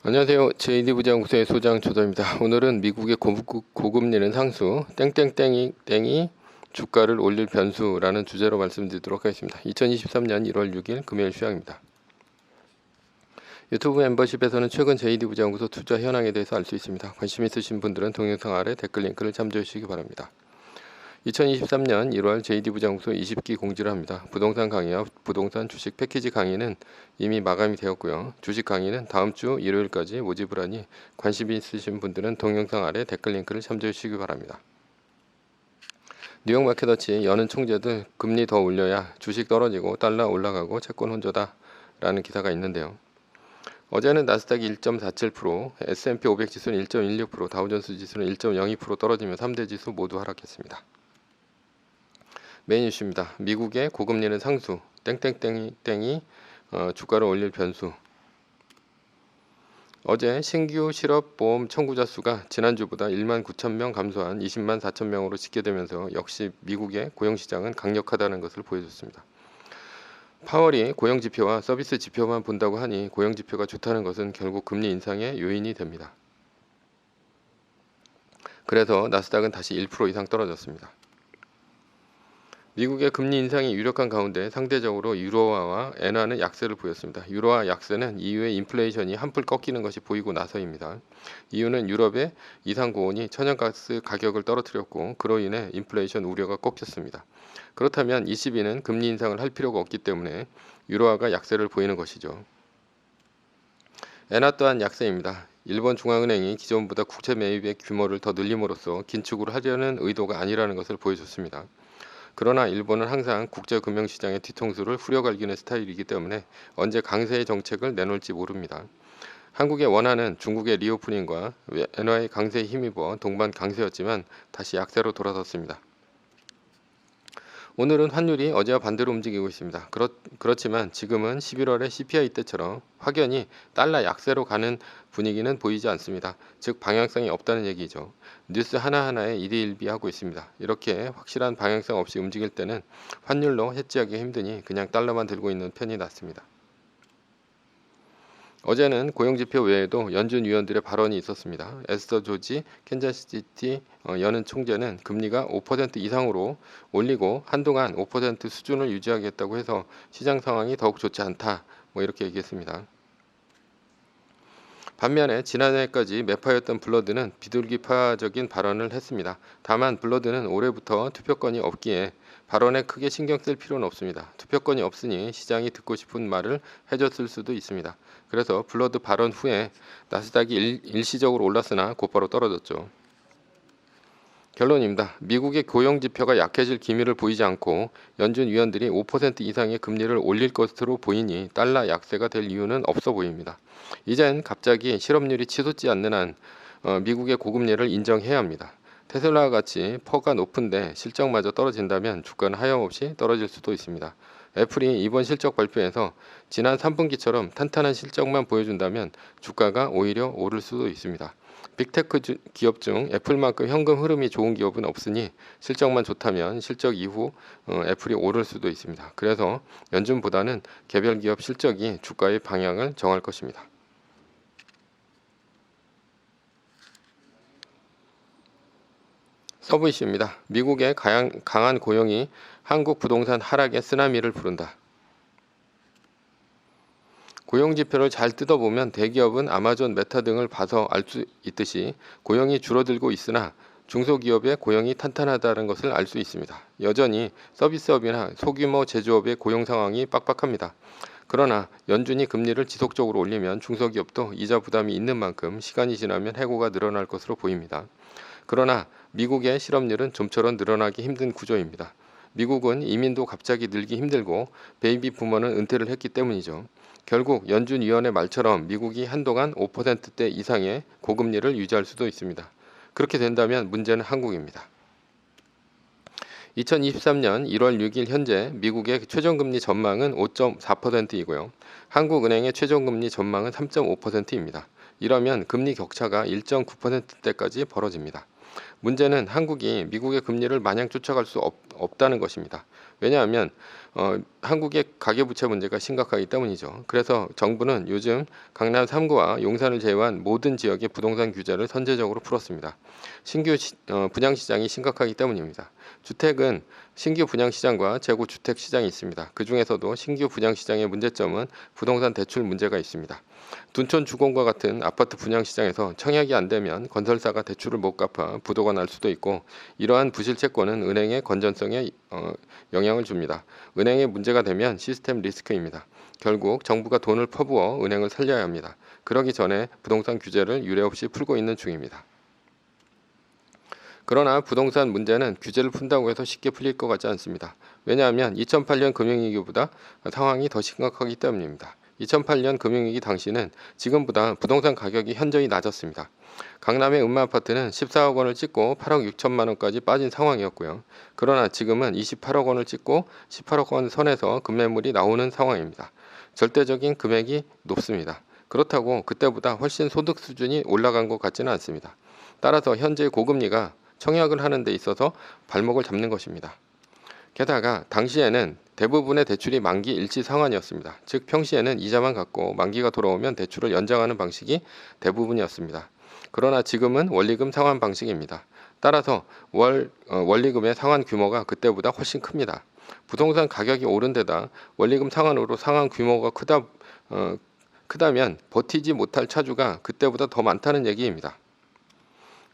안녕하세요. JD부장구소의 소장 조도입니다. 오늘은 미국의 고금리는 상수 땡땡땡이 주가를 올릴 변수라는 주제로 말씀드리도록 하겠습니다. 2023년 1월 6일 금요일 시황입니다. 유튜브 멤버십에서는 최근 JD부장구소 투자 현황에 대해서 알 수 있습니다. 관심 있으신 분들은 동영상 아래 댓글 링크를 참조해 주시기 바랍니다. 2023년 1월 JD부장구소 20기 공지를 합니다. 부동산 강의와 부동산 주식 패키지 강의는 이미 마감이 되었고요. 주식 강의는 다음 주 일요일까지 모집을 하니 관심 있으신 분들은 동영상 아래 댓글 링크를 참조해 주시기 바랍니다. 뉴욕 마켓워치 여는 총재들 금리 더 올려야 주식 떨어지고 달러 올라가고 채권 혼조다 라는 기사가 있는데요. 어제는 나스닥이 1.47%, S&P 500 지수는 1.16%, 다우존스 지수는 1.02% 떨어지며 3대 지수 모두 하락했습니다. 메인 이슈입니다. 미국의 고금리는 상수 땡땡땡이 주가를 올릴 변수. 어제 신규 실업보험 청구자 수가 지난주보다 1만 9천 명 감소한 20만 4천 명으로 집계되면서 역시 미국의 고용시장은 강력하다는 것을 보여줬습니다. 파월이 고용지표와 서비스 지표만 본다고 하니 고용지표가 좋다는 것은 결국 금리 인상의 요인이 됩니다. 그래서 나스닥은 다시 1% 이상 떨어졌습니다. 미국의 금리 인상이 유력한 가운데 상대적으로 유로화와 엔화는 약세를 보였습니다. 유로화 약세는 EU의 인플레이션이 한풀 꺾이는 것이 보이고 나서입니다. EU는 유럽의 이상고온이 천연가스 가격을 떨어뜨렸고 그로 인해 인플레이션 우려가 꺾였습니다. 그렇다면 ECB는 금리 인상을 할 필요가 없기 때문에 유로화가 약세를 보이는 것이죠. 엔화 또한 약세입니다. 일본 중앙은행이 기존보다 국채 매입의 규모를 더 늘림으로써 긴축을 하려는 의도가 아니라는 것을 보여줬습니다. 그러나 일본은 항상 국제금융시장의 뒤통수를 후려갈기는 스타일이기 때문에 언제 강세의 정책을 내놓을지 모릅니다. 한국의 원화는 중국의 리오프닝과 엔화의 강세에 힘입어 동반 강세였지만 다시 약세로 돌아섰습니다. 오늘은 환율이 어제와 반대로 움직이고 있습니다. 그렇지만 지금은 11월의 CPI 때처럼 확연히 달러 약세로 가는 분위기는 보이지 않습니다. 즉 방향성이 없다는 얘기죠. 뉴스 하나하나에 일희일비하고 있습니다. 이렇게 확실한 방향성 없이 움직일 때는 환율로 해지하기 힘드니 그냥 달러만 들고 있는 편이 낫습니다. 어제는 고용지표 외에도 연준 위원들의 발언이 있었습니다. 에스더 조지 캔자스시티 여는 총재는 금리가 5% 이상으로 올리고 한동안 5% 수준을 유지하겠다고 해서 시장 상황이 더욱 좋지 않다 이렇게 얘기했습니다. 반면에 지난해까지 매파였던 블러드는 비둘기파적인 발언을 했습니다. 다만 블러드는 올해부터 투표권이 없기에 발언에 크게 신경 쓸 필요는 없습니다. 투표권이 없으니 시장이 듣고 싶은 말을 해줬을 수도 있습니다. 그래서 블러드 발언 후에 나스닥이 일시적으로 올랐으나 곧바로 떨어졌죠. 결론입니다. 미국의 고용지표가 약해질 기미를 보이지 않고 연준 위원들이 5% 이상의 금리를 올릴 것으로 보이니 달러 약세가 될 이유는 없어 보입니다. 이젠 갑자기 실업률이 치솟지 않는 한 미국의 고금리를 인정해야 합니다. 테슬라와 같이 퍼가 높은데 실적마저 떨어진다면 주가는 하염없이 떨어질 수도 있습니다. 애플이 이번 실적 발표에서 지난 3분기처럼 탄탄한 실적만 보여준다면 주가가 오히려 오를 수도 있습니다. 빅테크 기업 중 애플만큼 현금 흐름이 좋은 기업은 없으니 실적만 좋다면 실적 이후 애플이 오를 수도 있습니다. 그래서 연준보다는 개별 기업 실적이 주가의 방향을 정할 것입니다. 서브 이슈입니다. 미국의 강한 고용이 한국 부동산 하락의 쓰나미를 부른다. 고용지표를 잘 뜯어보면 대기업은 아마존, 메타 등을 봐서 알 수 있듯이 고용이 줄어들고 있으나 중소기업의 고용이 탄탄하다는 것을 알 수 있습니다. 여전히 서비스업이나 소규모 제조업의 고용 상황이 빡빡합니다. 그러나 연준이 금리를 지속적으로 올리면 중소기업도 이자 부담이 있는 만큼 시간이 지나면 해고가 늘어날 것으로 보입니다. 그러나 미국의 실업률은 좀처럼 늘어나기 힘든 구조입니다. 미국은 이민도 갑자기 늘기 힘들고 베이비 부머는 은퇴를 했기 때문이죠. 결국 연준위원회 말처럼 미국이 한동안 5%대 이상의 고금리를 유지할 수도 있습니다. 그렇게 된다면 문제는 한국입니다. 2023년 1월 6일 현재 미국의 최종금리 전망은 5.4%이고요. 한국은행의 최종금리 전망은 3.5%입니다. 이러면 금리 격차가 1.9%대까지 벌어집니다. 문제는 한국이 미국의 금리를 마냥 쫓아갈 수 없다는 것입니다. 왜냐하면 한국의 가계부채 문제가 심각하기 때문이죠. 그래서 정부는 요즘 강남 3구와 용산을 제외한 모든 지역의 부동산 규제를 선제적으로 풀었습니다. 신규 분양시장이 심각하기 때문입니다. 주택은 신규 분양시장과 재고주택 시장이 있습니다. 그 중에서도 신규 분양시장의 문제점은 부동산 대출 문제가 있습니다. 둔촌 주공과 같은 아파트 분양시장에서 청약이 안 되면 건설사가 대출을 못 갚아 부도가 날 수도 있고, 이러한 부실 채권은 은행의 건전성에 영향을 줍니다. 은행에 문제가 되면 시스템 리스크입니다. 결국 정부가 돈을 퍼부어 은행을 살려야 합니다. 그러기 전에 부동산 규제를 유례없이 풀고 있는 중입니다. 그러나 부동산 문제는 규제를 푼다고 해서 쉽게 풀릴 것 같지 않습니다. 왜냐하면 2008년 금융위기보다 상황이 더 심각하기 때문입니다. 2008년 금융위기 당시는 지금보다 부동산 가격이 현저히 낮았습니다. 강남의 음마아파트는 14억 원을 찍고 8억 6천만 원까지 빠진 상황이었고요. 그러나 지금은 28억 원을 찍고 18억 원 선에서 급매물이 나오는 상황입니다. 절대적인 금액이 높습니다. 그렇다고 그때보다 훨씬 소득 수준이 올라간 것 같지는 않습니다. 따라서 현재 고금리가 청약을 하는 데 있어서 발목을 잡는 것입니다. 게다가 당시에는 대부분의 대출이 만기 일치 상환이었습니다. 즉 평시에는 이자만 갚고 만기가 돌아오면 대출을 연장하는 방식이 대부분이었습니다. 그러나 지금은 원리금 상환 방식입니다. 따라서 원리금의 상환 규모가 그때보다 훨씬 큽니다. 부동산 가격이 오른 데다 원리금 상환으로 상환 규모가 크다면 버티지 못할 차주가 그때보다 더 많다는 얘기입니다.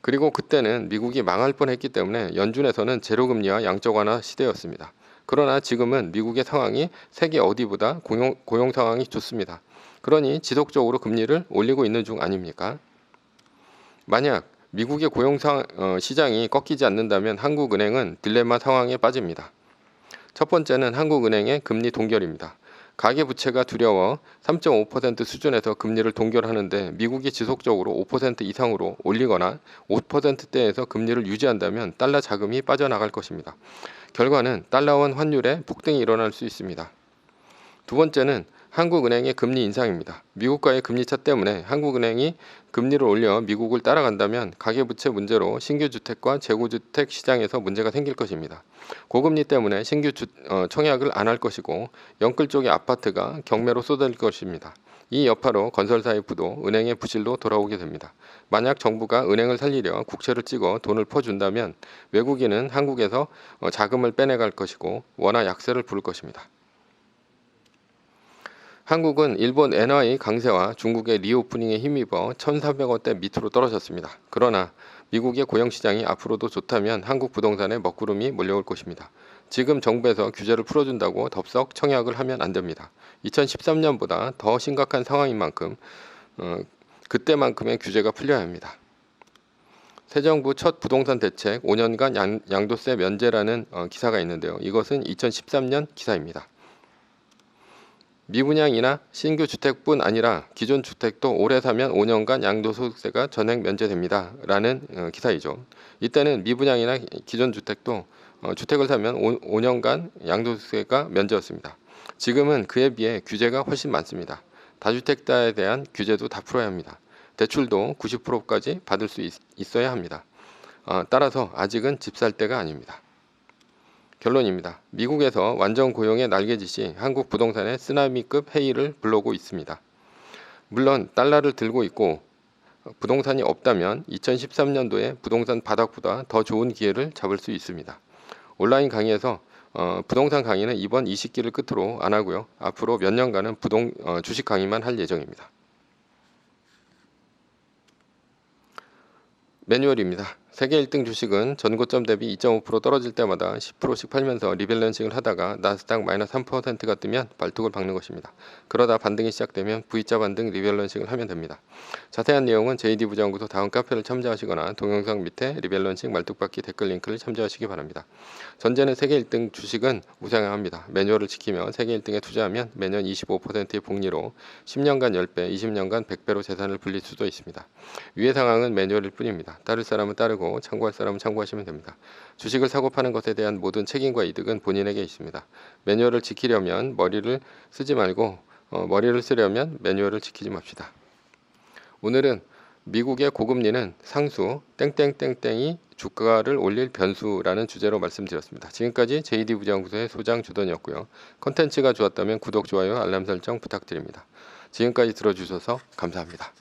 그리고 그때는 미국이 망할 뻔했기 때문에 연준에서는 제로금리와 양적 완화 시대였습니다. 그러나 지금은 미국의 상황이 세계 어디보다 고용 상황이 좋습니다. 그러니 지속적으로 금리를 올리고 있는 중 아닙니까? 만약 미국의 시장이 꺾이지 않는다면 한국은행은 딜레마 상황에 빠집니다. 첫 번째는 한국은행의 금리 동결입니다. 가계부채가 두려워 3.5% 수준에서 금리를 동결하는데 미국이 지속적으로 5% 이상으로 올리거나 5%대에서 금리를 유지한다면 달러 자금이 빠져나갈 것입니다. 결과는 달러원 환율의 폭등이 일어날 수 있습니다. 두 번째는 한국은행의 금리 인상입니다. 미국과의 금리차 때문에 한국은행이 금리를 올려 미국을 따라간다면 가계부채 문제로 신규 주택과 재고주택 시장에서 문제가 생길 것입니다. 고금리 때문에 신규 청약을 안 할 것이고 영끌 쪽의 아파트가 경매로 쏟아질 것입니다. 이 여파로 건설사의 부도, 은행의 부실로 돌아오게 됩니다. 만약 정부가 은행을 살리려 국채를 찍어 돈을 퍼준다면 외국인은 한국에서 자금을 빼내갈 것이고 원화 약세를 부를 것입니다. 한국은 일본 엔화의 강세와 중국의 리오프닝에 힘입어 1,400원대 밑으로 떨어졌습니다. 그러나 미국의 고용시장이 앞으로도 좋다면 한국 부동산에 먹구름이 몰려올 것입니다. 지금 정부에서 규제를 풀어준다고 덥석 청약을 하면 안 됩니다. 2013년보다 더 심각한 상황인 만큼 그때만큼의 규제가 풀려야 합니다. 새 정부 첫 부동산 대책 5년간 양도세 면제라는 기사가 있는데요. 이것은 2013년 기사입니다. 미분양이나 신규 주택뿐 아니라 기존 주택도 오래 사면 5년간 양도소득세가 전액 면제됩니다. 라는 기사이죠. 이때는 미분양이나 기존 주택도 주택을 사면 5년간 양도소득세가 면제였습니다. 지금은 그에 비해 규제가 훨씬 많습니다. 다주택자에 대한 규제도 다 풀어야 합니다. 대출도 90%까지 받을 수 있어야 합니다. 따라서 아직은 집 살 때가 아닙니다. 결론입니다. 미국에서 완전 고용의 날개짓이 한국 부동산에 쓰나미급 해일을 불러오고 있습니다. 물론 달러를 들고 있고 부동산이 없다면 2013년도에 부동산 바닥보다 더 좋은 기회를 잡을 수 있습니다. 온라인 강의에서 부동산 강의는 이번 20기를 끝으로 안 하고요. 앞으로 몇 년간은 주식 강의만 할 예정입니다. 매뉴얼입니다. 세계 1등 주식은 전고점 대비 2.5% 떨어질 때마다 10%씩 팔면서 리밸런싱을 하다가 나스닥 마이너스 3%가 뜨면 발뚝을 박는 것입니다. 그러다 반등이 시작되면 V자 반등 리밸런싱을 하면 됩니다. 자세한 내용은 JD부장연구소 다음 카페를 참조하시거나 동영상 밑에 리밸런싱 말뚝박기 댓글 링크를 참조하시기 바랍니다. 전제는 세계 1등 주식은 우상향합니다. 매뉴얼을 지키며 세계 1등에 투자하면 매년 25%의 복리로 10년간 10배, 20년간 100배로 재산을 불릴 수도 있습니다. 위의 상황은 매뉴얼일 뿐입니다. 따를 사람은 따르고 참고할 사람은 참고하시면 됩니다. 주식을 사고 파는 것에 대한 모든 책임과 이득은 본인에게 있습니다. 매뉴얼을 지키려면 머리를 쓰지 말고 머리를 쓰려면 매뉴얼을 지키지 맙시다. 오늘은 미국의 고금리는 상수 땡땡땡땡이 주가를 올릴 변수라는 주제로 말씀드렸습니다. 지금까지 JD부장연구소의 소장 주던이었고요. 컨텐츠가 좋았다면 구독, 좋아요, 알람 설정 부탁드립니다. 지금까지 들어주셔서 감사합니다.